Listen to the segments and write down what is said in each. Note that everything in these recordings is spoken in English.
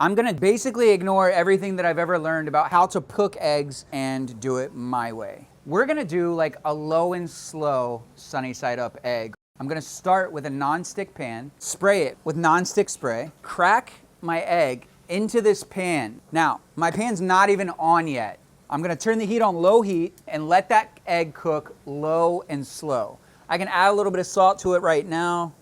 I'm gonna basically ignore everything that I've ever learned about how to cook eggs and do it my way. We're gonna do like a low and slow sunny side up egg. I'm gonna start with a non-stick pan, spray it with non-stick spray, crack my egg into this pan. Now, my pan's not even on yet. I'm gonna turn the heat on low heat and let that egg cook low and slow. I can add a little bit of salt to it right now.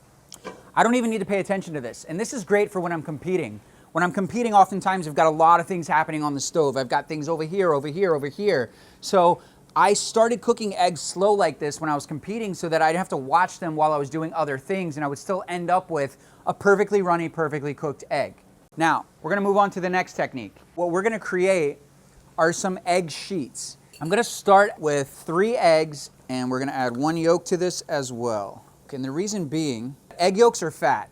I don't even need to pay attention to this. And this is great for when I'm competing. When I'm competing, oftentimes I've got a lot of things happening on the stove. I've got things over here, over here, over here. So I started cooking eggs slow like this when I was competing so that I'd have to watch them while I was doing other things and I would still end up with a perfectly runny, perfectly cooked egg. Now, we're gonna move on to the next technique. What we're gonna create are some egg sheets. I'm gonna start with 3 eggs and we're gonna add 1 yolk to this as well. Okay, and the reason being, egg yolks are fat.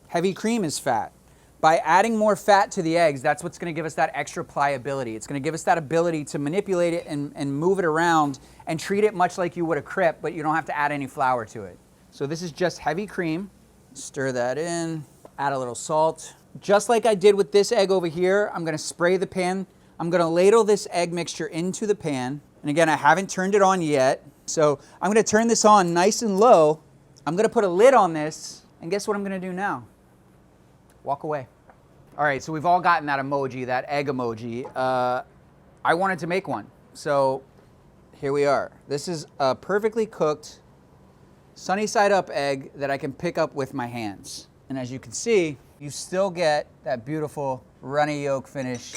Heavy cream is fat. By adding more fat to the eggs, that's what's gonna give us that extra pliability. It's gonna give us that ability to manipulate it and move it around and treat it much like you would a crepe, but you don't have to add any flour to it. So this is just heavy cream. Stir that in, add a little salt. Just like I did with this egg over here, I'm gonna spray the pan. I'm gonna ladle this egg mixture into the pan. And again, I haven't turned it on yet. So I'm gonna turn this on nice and low. I'm gonna put a lid on this, and guess what I'm gonna do now? Walk away. All right, so we've all gotten that emoji, that egg emoji. I wanted to make one, so here we are. This is a perfectly cooked, sunny side up egg that I can pick up with my hands. And as you can see, you still get that beautiful runny yolk finish.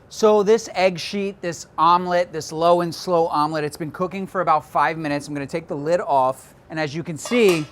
So this egg sheet, this omelet, this low and slow omelet, it's been cooking for about 5 minutes. I'm gonna take the lid off, and as you can see,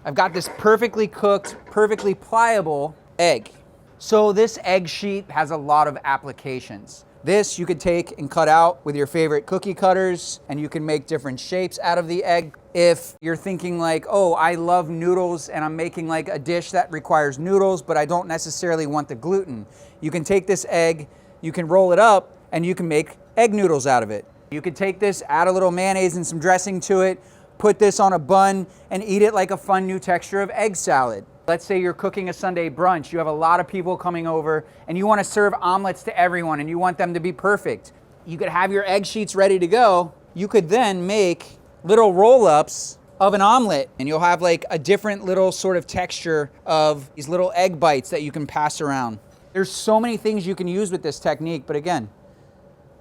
I've got this perfectly cooked, perfectly pliable egg. So this egg sheet has a lot of applications. This you could take and cut out with your favorite cookie cutters, and you can make different shapes out of the egg. If you're thinking like, oh, I love noodles and I'm making like a dish that requires noodles, but I don't necessarily want the gluten, you can take this egg, you can roll it up, and you can make egg noodles out of it. You could take this, add a little mayonnaise and some dressing to it, put this on a bun, and eat it like a fun new texture of egg salad. Let's say you're cooking a Sunday brunch, you have a lot of people coming over, and you want to serve omelets to everyone, and you want them to be perfect. You could have your egg sheets ready to go. You could then make little roll-ups of an omelet, and you'll have like a different little sort of texture of these little egg bites that you can pass around. There's so many things you can use with this technique, but again,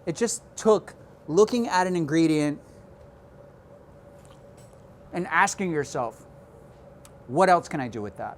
it just took looking at an ingredient and asking yourself, what else can I do with that?